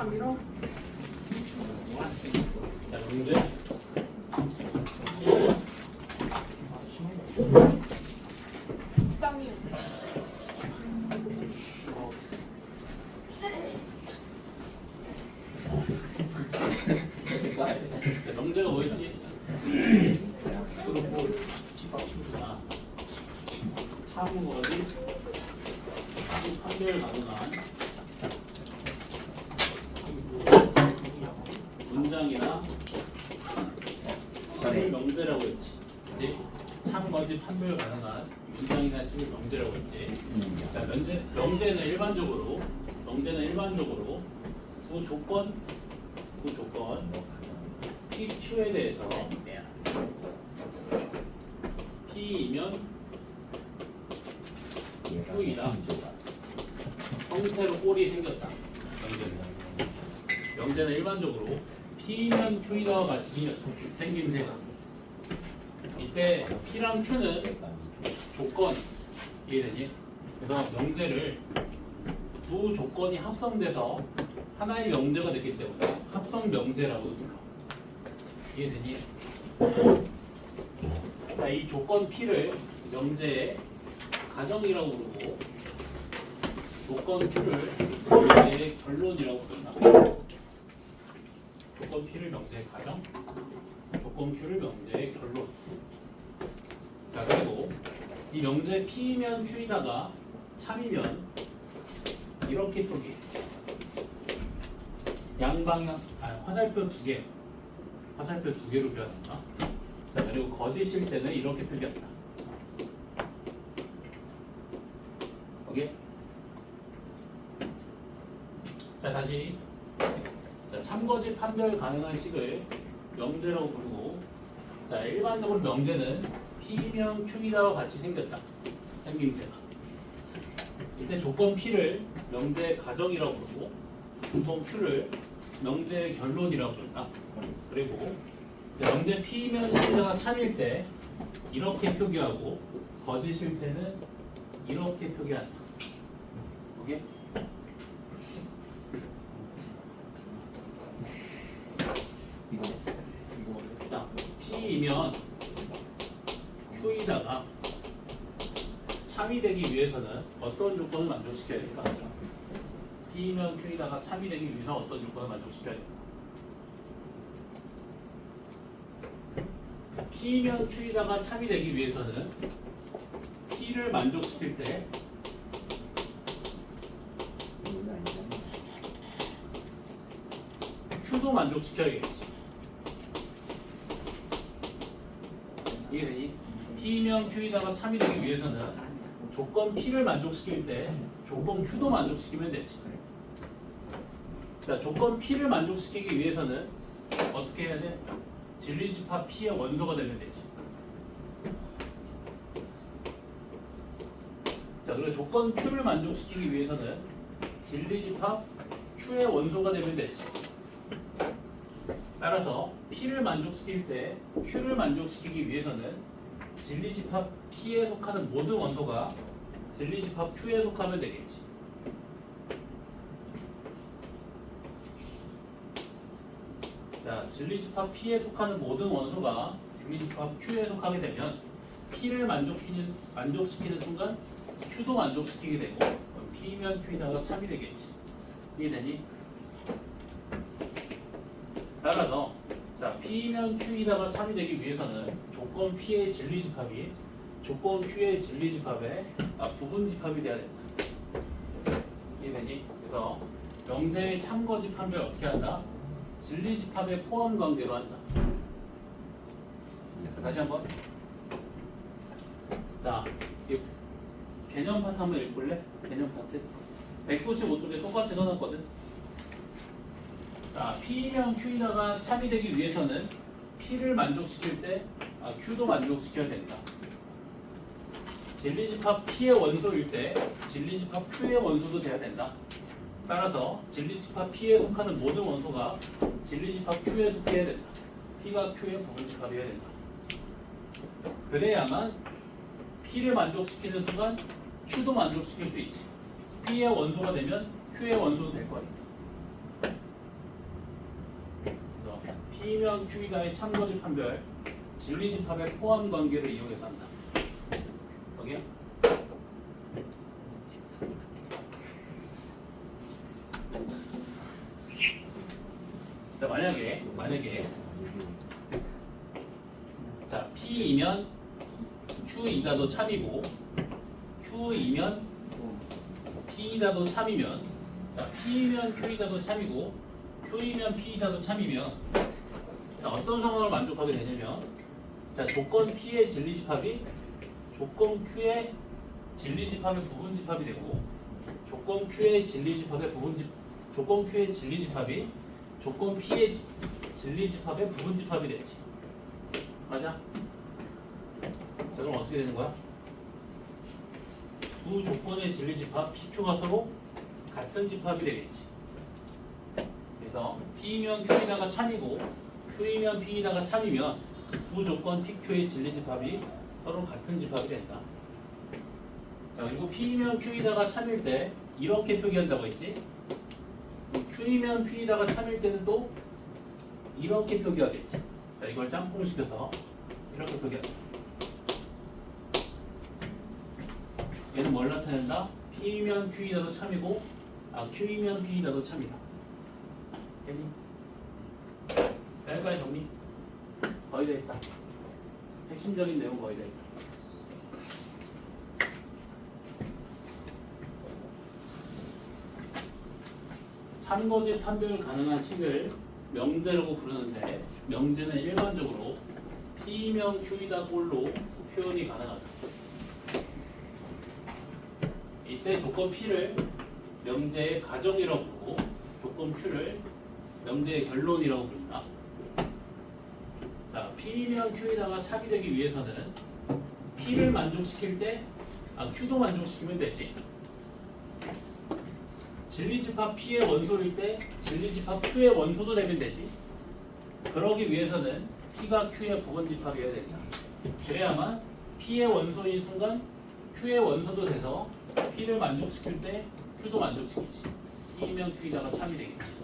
밀어. 자, 문제. 적당히. 자, 명제가 뭐였지? 차무거리 판별 가능한 문장이나 식을 명제라고 했지. 그치? 참거짓 판별 가능한 문장이나 식을 명제라고 했지. 자, 명제는 일반적으로 두 조건 PQ에 대해서 P이면 Q이다. 형태로 꼴이 생겼다. 명제는 일반적으로 P면 Q이다와 같이 생긴 새가. 이때 P랑 Q는 조건 이해되니? 그래서 명제를 두 조건이 합성돼서 하나의 명제가 됐기 때문에 합성 명제라고 불러. 이해되니? 자, 이 조건 P를 명제의 가정이라고 부르고 조건 Q를 명제의 결론이라고 부른다. 조건 P를 명제의 가정, 조건 Q를 명제의 결론. 자, 그리고 이 명제 P면 Q이다가 참이면 이렇게 표기. 양방향, 화살표 두 개로 표현한다. 자, 그리고 거짓일 때는 이렇게 표기한다. 오케이? 자, 다시. 자, 참거짓 판별 가능한 식을 명제라고 부르고, 자, 일반적으로 명제는 P면 Q이다와 같이 생겼다. 생김새가. 이때 조건 P를 명제의 가정이라고 부르고, 조건 Q를 명제의 결론이라고 부른다. 그리고 명제 P면 Q이다가 참일 때 이렇게 표기하고, 거짓일 때는 이렇게 표기한다. 오케이? 자, P이면 Q이다가 참이 되기 위해서는 어떤 조건을 만족시켜야 될까? P면 Q이다가 참이 되기 위해서 어떤 조건을 만족시켜야 될까? P면 Q이다가 참이 되기 위해서는 P를 만족시킬 때 Q도 만족시켜야겠지. 이해되니? P면 Q이다가 참이 되기 위해서는 조건 P를 만족시킬 때 조건 Q도 만족시키면 되지. 자, 조건 P를 만족시키기 위해서는 어떻게 해야 돼? 진리집합 P의 원소가 되면 되지. 자, 그리고 조건 Q를 만족시키기 위해서는 진리집합 Q의 원소가 되면 되지. 따라서 P를 만족시킬 때 Q를 만족시키기 위해서는 진리집합 P에 속하는 모든 원소가 진리집합 Q에 속하면 되겠지. 자, 진리집합 P에 속하는 모든 원소가 진리집합 Q에 속하게 되면 P를 만족시키는 순간 Q도 만족시키게 되고, 그럼 P면 Q이다가 참이 되겠지. 이해되니? 따라서 자, P면 Q이다가 참이 되기 위해서는 조건 P의 진리집합이 조건 Q의 진리집합의 부분집합이 돼야 된다. 이해되니? 그래서 명제의 참거짓 판별 어떻게 한다? 진리집합의 포함 관계로 한다. 다시 한번. 자, 이 개념 파트 한번 읽을래? 개념 파트. 195쪽에 똑같이 써놨거든. 자, P면 Q이다가 참이 되기 위해서는 P를 만족시킬 때 Q도 만족시켜야 된다. 진리집합 P의 원소일 때 진리집합 Q의 원소도 돼야 된다. 따라서 진리집합 P에 속하는 모든 원소가 진리집합 Q에 속해야 된다. P가 Q의 부분집합이어야 된다. 그래야만 P를 만족시키는 순간 Q도 만족시킬 수 있지. P의 원소가 되면 Q의 원소도 될 거니까. P면 Q이다의 참거집 판별 진리집합의 포함 관계를 이용해서 한다. 여기요? 자, 만약에 자, P이면 Q이다도 참이고 Q이면 P이다도 참이면 자, P이면 Q이다도 참이고 Q이면 P이다도 참이면 자, 어떤 상황을 만족하게 되냐면 자, 조건 P의 진리집합이 조건 Q의 진리집합의 부분집합이 되고 조건 Q의 진리집합의 조건 Q의 진리집합이 조건 P의 진리집합의 부분집합이 되지. 맞아? 자, 그럼 어떻게 되는 거야? 두 조건의 진리집합 PQ가 서로 같은 집합이 되겠지. 그래서 P면 Q이다가 참이고 Q이면 P이다가 참이면 두 조건 PQ의 진리집합이 서로 같은 집합이 된다. 자, 그리고 P면 Q이다가 참일 때 이렇게 표기한다고 했지. Q이면 P이다가 참일 때는 또 이렇게 표기하겠지. 자, 이걸 짬뽕시켜서 이렇게 표기한다. 얘는 뭘 나타낸다? P면 Q이다도 참이고 Q이면 P이다도 참이다. 됐니? 자, 여기까지 정리. 거의 다 했다. 핵심적인 내용 거의 다 했다. 참거집 판별 가능한 식을 명제라고 부르는데 명제는 일반적으로 P면 Q이다 꼴로 표현이 가능하다. 이때 조건 P를 명제의 가정이라고 부르고 조건 Q를 명제의 결론이라고 부른다. 자, P면 Q이다가 차비되기 위해서는 P를 만족시킬 때 Q도 만족시키면 되지. 진리집합 P의 원소일 때 진리집합 Q의 원소도 되면 되지. 그러기 위해서는 P가 Q의 부분집합이어야 된다. 그래야만 P의 원소인 순간 Q의 원소도 돼서 P를 만족시킬 때 Q도 만족시키지. P면 Q이다가 참이 되겠지.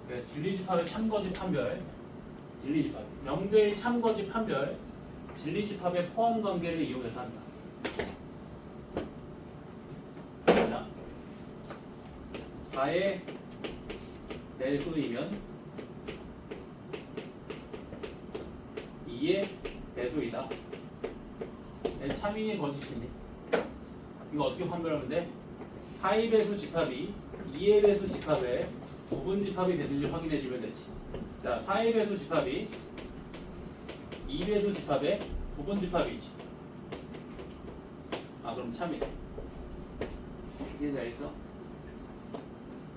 그러니까 진리집합의 참거집 판별, 진리집합, 명제의 참거집 판별, 진리집합의 포함 관계를 이용해서 한다. 자, 4의 배수이면 2의 배수이다. 참인이 거짓이니 이거 어떻게 판별하면 돼? 4의 배수 집합이 2의 배수 집합의 부분 집합이 되는지 확인해 주면 되지. 자, 4의 배수 집합이 2배수 집합의 부분 집합이지. 그럼 참이네. 이게 잘 있어?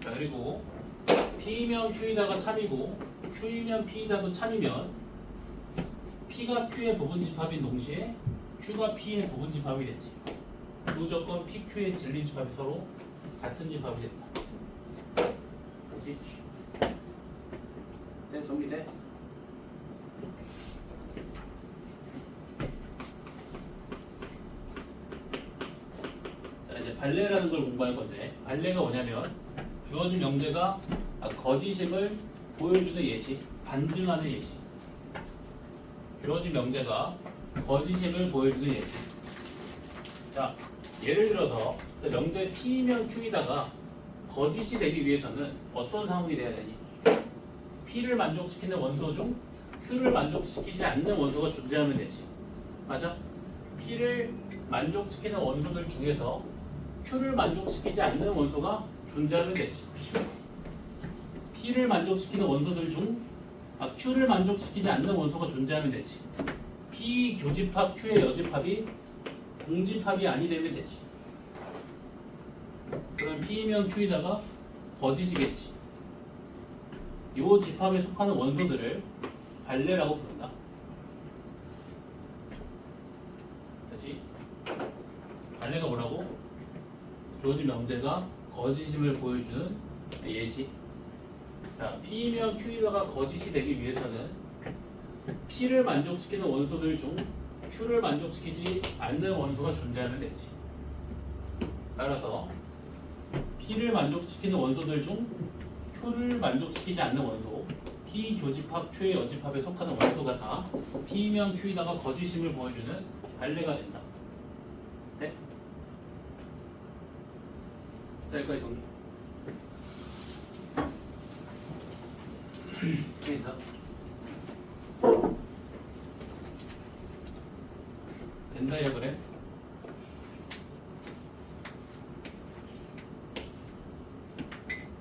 자, 그리고 P면 Q이다가 참이고 Q이면 P이다도 참이면 P가 Q의 부분 집합인 동시에 Q가 P의 부분 집합이 되지. 두 조건 PQ의 진리 집합이 서로 같은 집합이 된다. 그렇지? 네, 정리돼? 자, 이제 발레라는 걸 공부할 건데 발레가 뭐냐면 주어진 명제가 거짓임을 보여주는 예시, 반증하는 예시. 주어진 명제가 거짓임을 보여주는 예시. 자, 예를 들어서 명제 P면 Q이다가 거짓이 되기 위해서는 어떤 상황이 돼야 되니? P를 만족시키는 원소 중 Q를 만족시키지 않는 원소가 존재하면 되지. 맞아? P를 만족시키는 원소들 중에서 Q를 만족시키지 않는 원소가 존재하면 되지. P를 만족시키는 원소들 중 Q를 만족시키지 않는 원소가 존재하면 되지. P 교집합 Q의 여집합이 공집합이 아니 되면 되지. 그럼 P면 Q이다가 거짓이겠지. 이 집합에 속하는 원소들을 발레라고 부른다. 다시 발레가 뭐라고? 주어진 명제가 거짓임을 보여주는 예시. 자, P면 Q이다가 거짓이 되기 위해서는 P를 만족시키는 원소들 중 Q를 만족시키지 않는 원소가 존재하면 되지. 따라서 P를 만족시키는 원소들 중 Q를 만족시키지 않는 원소, P 교집합 Q의 여집합에 속하는 원소가 다 P면 Q에다가 거짓임을 보여주는 발레가 된다. 네? 자, 여기까지 정리. 됐어? 된다야 그래?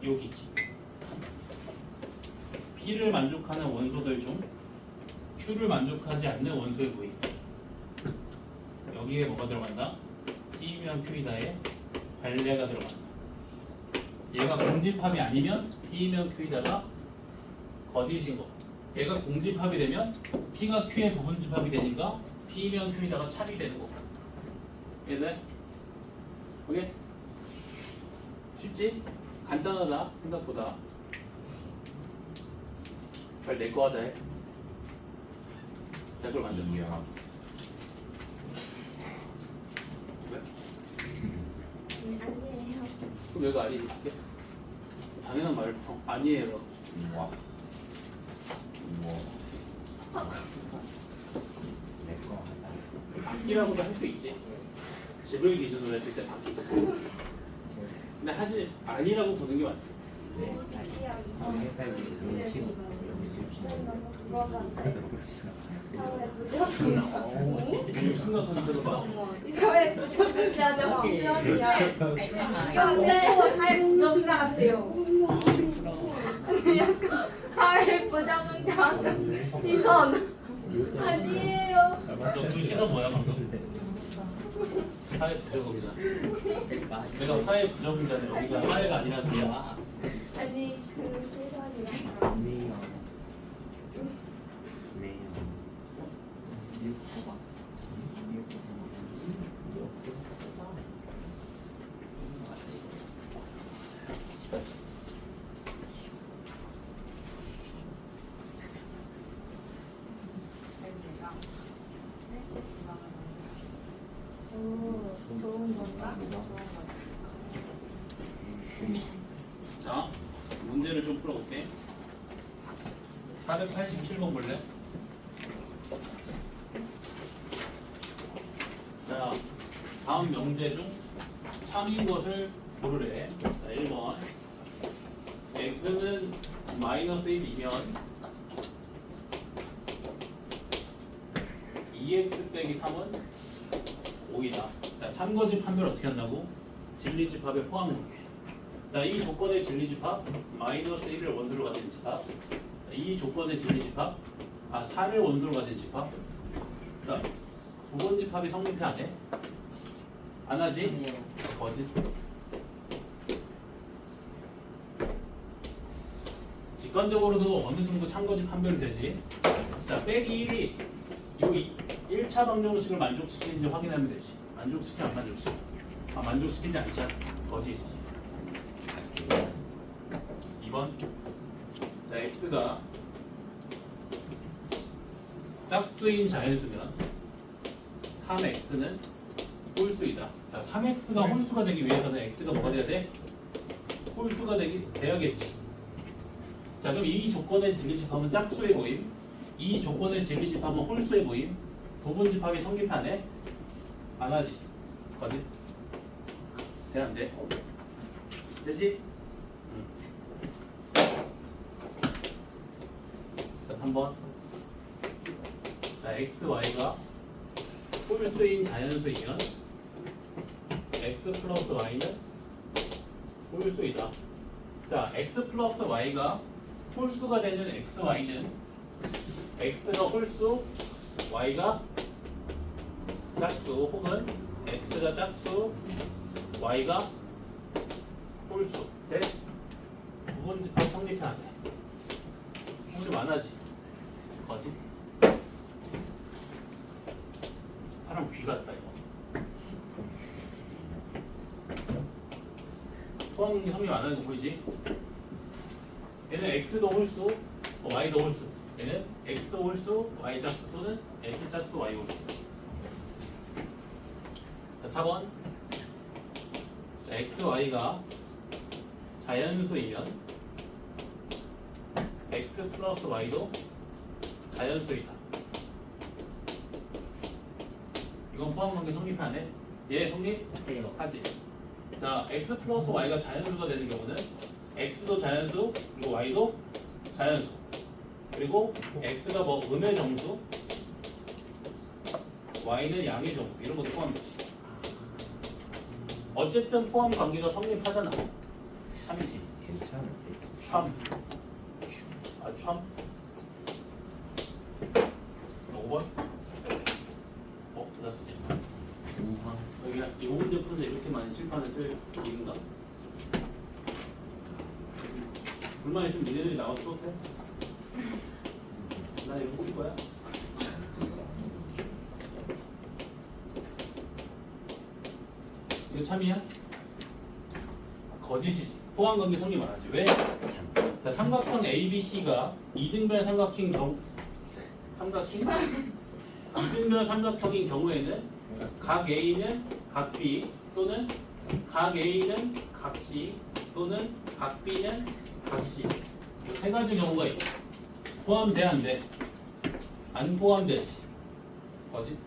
여기지. P를 만족하는 원소들 중 Q를 만족하지 않는 원소의 부위. 여기에 뭐가 들어간다? P면 Q이다에 발레가 들어간다. 얘가 공집합이 아니면 P면 Q이다가 거짓인 거. 얘가 공집합이 되면 P가 Q의 부분집합이 되니까 P면 Q이다가 찹이 되는 거. 이해돼? 오케이? 쉽지? 간단하다 생각보다. 빨리 내 거 하자 해. 자, 그걸 만들게요. 왜? 아니에요. 그럼 얘가 아니지? 당연한 말을 아니에요. 우와. 내거 하자. 바뀌라고도 할 수 있지. 집을 기준으로 했을 때 바뀌지. 근데 사실 아니라고 보는 게 맞지. 회사에 음식 그거 같아. 사회 지금 심각한 봐. 사회 부적응자죠. 부정이야. 평생 사회 부정자 같아요. 약간 사회 부정자 시선 아니에요. 너그 시선 뭐야 방금? 사회 부적응자. 내가 사회 부적응자네. 여기가 사회가 아니라 소리야. 아니 그 시선이야. 네요. 네요. 오, 좋은 건가? 자, 문제를 좀 풀어볼게. 487번 볼래? 자, 다음 명제 중 참인 것을 고르래. 자, 1번. x는 마이너스 1이면 2x 빼기 3은 5이다. 자, 참거집 판별 어떻게 한다고? 진리집합에 포함해볼게. 자, 이 조건의 진리집합 마이너스 1을 원소로 가진 집합. 이 조건의 진리집합 4를 원소로 가진 집합. 자, 부분 집합이 성립해 안 해? 안 하지? 거짓. 직관적으로도 어느 정도 참거집 판별이 되지. 자, 빼기 1이 이 1차 방정식을 만족시키는지 확인하면 되지. 만족시키 안 만족시키? 만족시키지 않지. 거짓이지. 2번. 자, x가 짝수인 자연수면 3x는 홀수이다. 자, 3x가 홀수가 되기 위해서는 x가 뭐가 돼야 돼? 홀수가 돼야겠지. 자, 그럼 이 조건의 진리집합은 짝수의 모임, 이 조건의 진리집합은 홀수의 모임, 부분집합이 성립하네? 안 하지. 거짓. 돼, 안 돼? 되지? 자, 3번. 자, x, y가 홀수인 자연수이면 x 플러스 y는 홀수이다. 자, x 플러스 y가 홀수가 되는 x, y는 x가 홀수, y가 짝수, 혹은 x가 짝수, y가 홀수. 네? 부분집합 성립하지. 성립 안 하지. 거짓. 사람 귀 같다 이거. 포함이 성립 안 하는 거 보이지? 얘는 x도 홀수, y도 홀수. 얘는 x 홀수, y 짝수 또는 x 짝수, y 홀수. 자, 4번. 자, x, y가 자연수이면 x 플러스 y도 자연수이다. 이건 포함관계 성립하네. 예, 성립하지. 자, x 플러스 y가 자연수가 되는 경우는 x도 자연수, 그리고 y도 자연수. 그리고 x가 뭐 음의 정수, y는 양의 정수, 이런 것도 포함되지. 어쨌든 포함 관계가 성립하잖아. 3이지. 괜찮은데. 참. 아, 참. 5번? 끝났었지. 우황. 여기 이 5문제 푸는데 이렇게 많이 칠판을 쓸 일인가? 불만 있으면 니네들이 나와서 또 해. 나 이거 쓸 거야. 이거 참이야? 거짓이지. 포함관계 성립 안 하지. 왜? 자, 삼각형 ABC가 이등변 삼각형인 경우에는 각 A는 각 B 또는 각 A는 각 C 또는 각 B는 각 C. 세 가지 경우가 있다. 포함돼 안 돼? 안 포함되지. 거짓?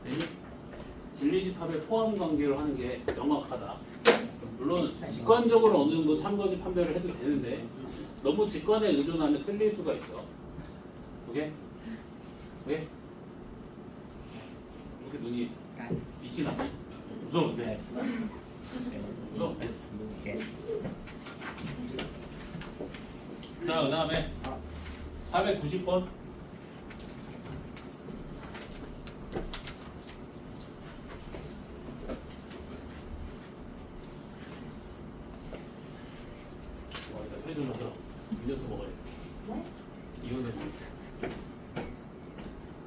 되니? 진리집합의 포함 관계로 하는 게 명확하다. 물론 직관적으로 어느 정도 참거짓 판별을 해도 되는데 너무 직관에 의존하면 틀릴 수가 있어. 오케이? 왜? 이렇게 눈이 빛이 나? 무서운데? 무서워. 자, 그 다음에 490번. 일단 회좀 하자. 음료수 먹어야 돼. 네? 이혼해서.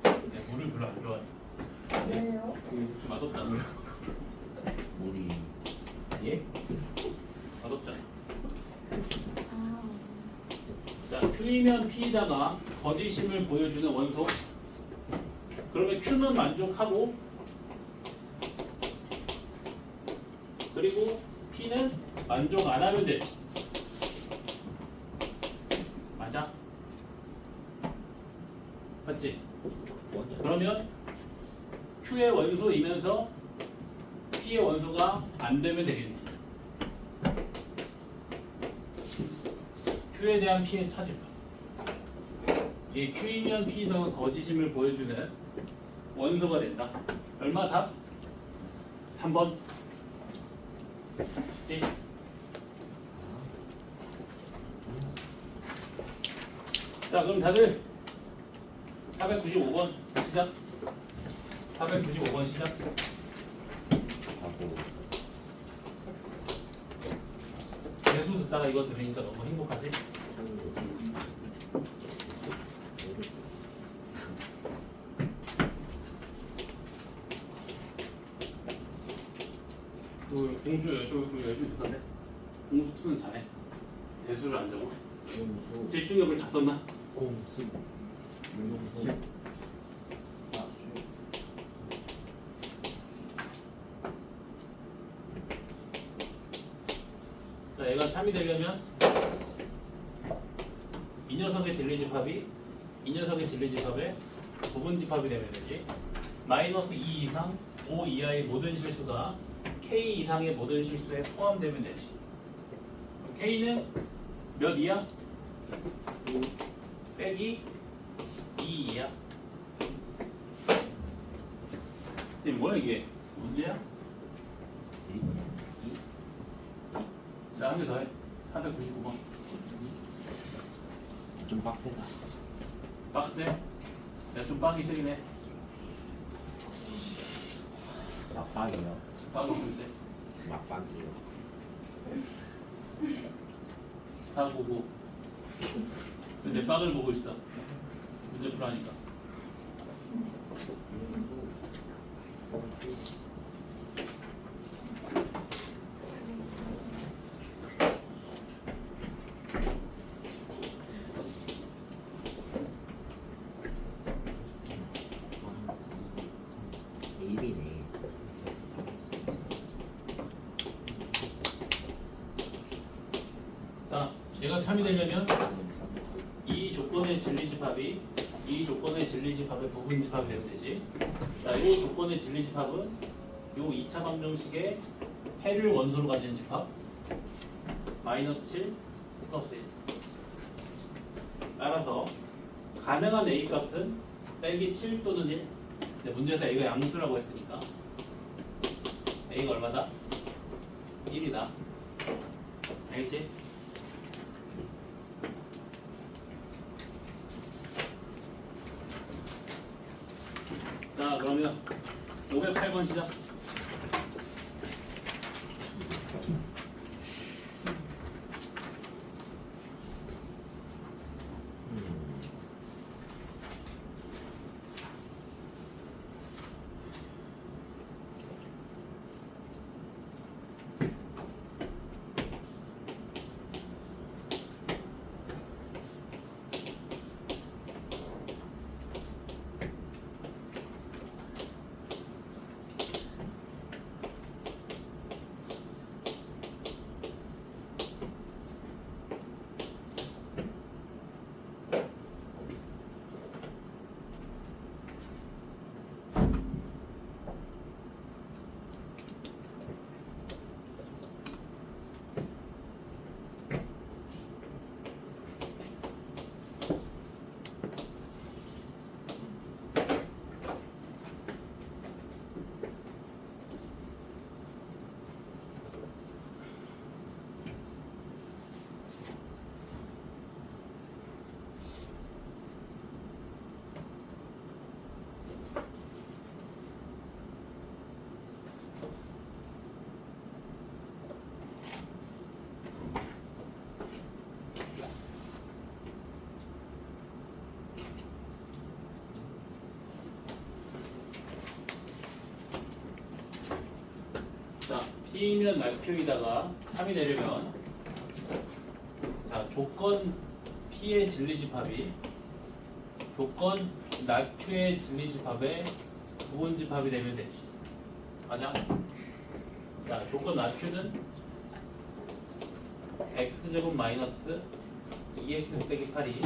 내가 물을 별로 안 좋아해. 왜요? 맛없다, 물. 물이 예? 맛없잖아. 아, 자, Q이면 P에다가 거짓임을 보여주는 원소. 그러면 Q는 만족하고, 그리고 P는 만족 안 하면 되지. 맞아? 맞지? 그러면 Q의 원소이면서 P의 원소가 안 되면 되겠니? Q에 대한 P의 차지법. 이 Q이면 P에다가 거짓임을 보여주는 원소가 된다. 얼마 답? 3번. 맞지? 자, 그럼 다들 495번 시작. 495번 시작. 하고 대수 듣다가 이거 들으니까 너무 행복하지? 공수 열심히 듣던데? 공수 2는 잘해. 대수를 안 적어. 공수 집중력을 다 썼나? 공수 공수 자, 얘가 참이 되려면 이 녀석의 진리집합이 이 녀석의 진리집합의 부분집합이 되면 되지. 마이너스 2 이상 5 이하의 모든 실수가 K 이상의 모든 실수에 포함되면 되지. 그럼 K는 몇 이하? 5 빼기 2 이하. 이게 뭐야 이게? 문제야? 자, 한 개 더 해. 499번. 좀 빡세다. 빡세? 내가 좀 빡이 세긴 해. 막박이요. 빡이 좀 세. 막박이요. 499. 근데 빡을 보고 있어. 문제 풀어하니까. 일이네. 자, 얘가 참이 되려면 이 조건의 진리집합이 이 조건의 진리집합의 부분집합이 되면 되지. 자, 이 조건의 진리집합은 요 2차 방정식의 해를 원소로 가진 집합 마이너스 7 플러스 1. 따라서 가능한 A 값은 빼기 7 또는 1. 근데 문제에서 A가 양수라고 했으니까 A가 얼마다? 1이다. 알겠지? 자, 그러면 508번 시작. 자, P면 낙표이다가 참이 되려면 자, 조건 P의 진리집합이 조건 낙표의 진리집합의 부분집합이 되면 되지. 맞아? 자, 조건 낙표는 x제곱 마이너스 2x 빼기 8이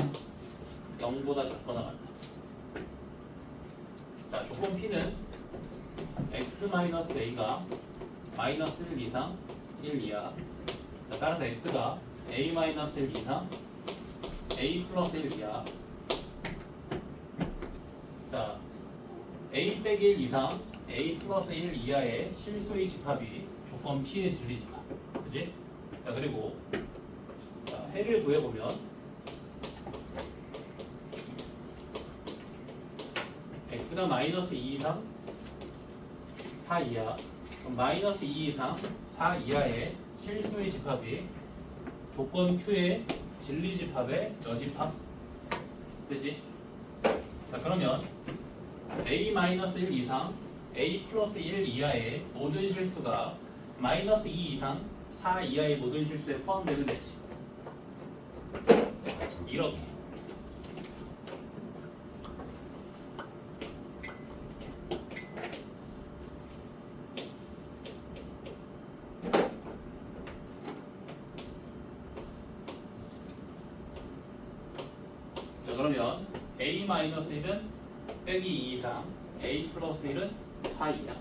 0보다 작거나 같다. 자, 조건 P는 x 마이너스 a가 마이너스 1 이상 1 이하. 자, 따라서 x가 a 마이너스 1 이상 a 플러스 1 이하. 자, a 빼기 1 이상 a 플러스 1 이하의 실수의 집합이 조건 P의 진리집합. 그지? 자, 그리고 자, 해를 구해보면 x가 마이너스 2 이상 4 이하, 그럼 마이너스 2 이상 4 이하의 실수의 집합이 조건 Q의 진리집합의 여집합. 되지? 자, 그러면 a-1 이상 a 플러스 1 이하의 모든 실수가 마이너스 2 이상 4 이하의 모든 실수에 포함되면 되지. 이렇게. 자, 그러면 a-1은 빼기 2 이상 a 플러스 1은 4 이하.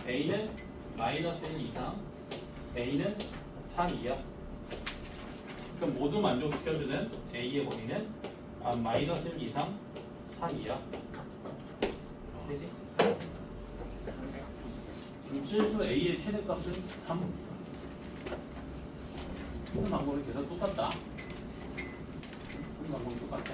a는 마이너스 1 이상 a는 3 이하. 그럼 모두 만족시켜주는 a의 범위는 마이너스 1 이상 3 이하. 되지? 실수 a의 최대값은 3. 푸는 방법이 계속 똑같다. 푸는 방법이 똑같다.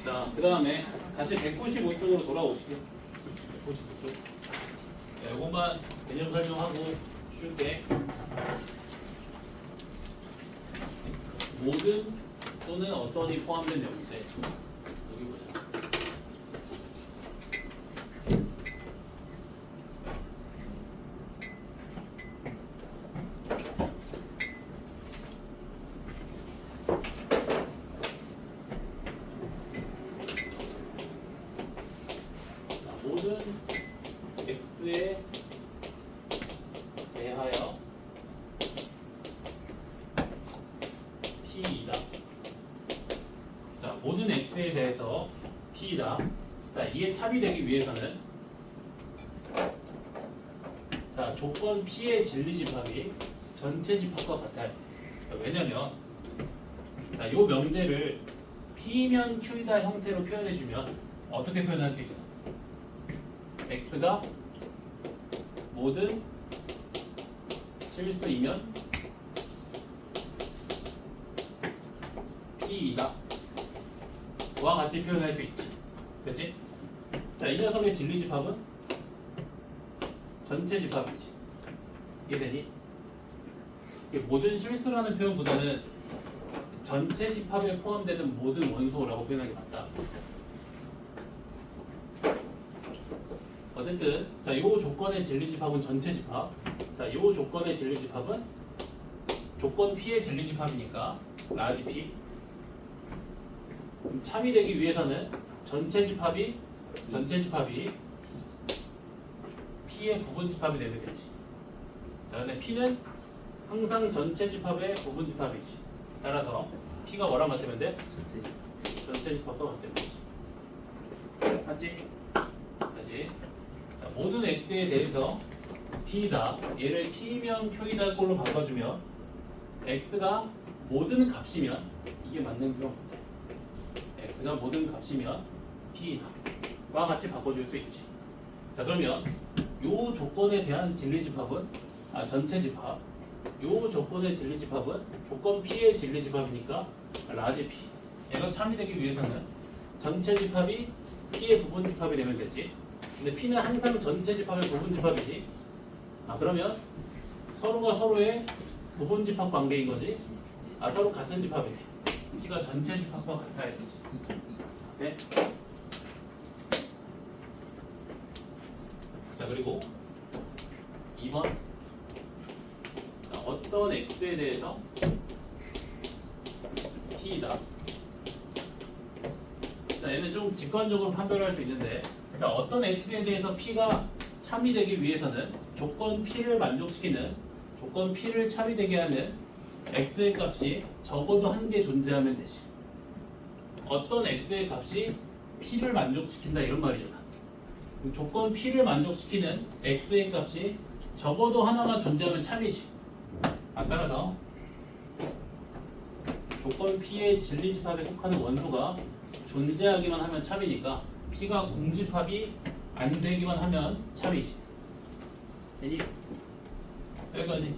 자, 그 다음에 다시 195쪽으로 돌아오시죠. 195쪽. 자, 이것만 개념 설명하고 쉴게. 모든 또는 어떤이 포함된 명제. 여기 보자. P이다. 자, 모든 X에 대해서 P이다. 자, 이게 찹이 되기 위해서는 자, 조건 P의 진리집합이 전체 집합과 같아야 돼. 왜냐면 자, 요 명제를 P면 Q이다 형태로 표현해주면 어떻게 표현할 수 있어? X가 모든 실수이면 P이다 와 같이 표현할 수 있지. 그치? 자, 이 녀석의 진리집합은 전체 집합이지. 이해되니? 이게 모든 실수라는 표현보다는 전체 집합에 포함되는 모든 원소라고 표현하기 맞다. 어쨌든 자, 요 조건의 진리집합은 전체 집합. 자, 요 조건의 진리집합은 조건 P의 진리집합이니까 라지 P. 참이 되기 위해서는 전체 집합이 P의 부분 집합이 되면 되지. 자, 근데 P는 항상 전체 집합의 부분 집합이지. 따라서 P가 뭐랑 같으면 돼? 전체 집합과 같으면 되지. 맞지? 다시. 자, 모든 X에 대해서 P다. 얘를 P면 Q이다 꼴로 바꿔주면 X가 모든 값이면 이게 맞는 경우. X가 모든 값이면 P이다. 와 같이 바꿔줄 수 있지. 자, 그러면 요 조건에 대한 진리집합은 전체 집합. 요 조건의 진리집합은 조건 P의 진리집합이니까 라지 P. 얘가 참이 되기 위해서는 전체 집합이 P의 부분 집합이 되면 되지. 근데 P는 항상 전체 집합의 부분 집합이지. 그러면 서로가 서로의 부분 집합 관계인 거지. 서로 같은 집합이지. P가 전체 집합과 같아야 되지. 네? 자, 그리고 2번. 자, 어떤 X에 대해서 P이다. 자, 얘는 좀 직관적으로 판별할 수 있는데, 자, 어떤 X에 대해서 P가 참이 되기 위해서는 조건 P를 만족시키는, 조건 P를 참이 되게 하는 X의 값이 적어도 한 개 존재하면 되지. 어떤 X의 값이 P를 만족시킨다 이런 말이잖아. 조건 P를 만족시키는 X의 값이 적어도 하나가 존재하면 참이지. 따라서 조건 P의 진리집합에 속하는 원소가 존재하기만 하면 참이니까 P가 공집합이 안 되기만 하면 참이지. 되니? 여기까지.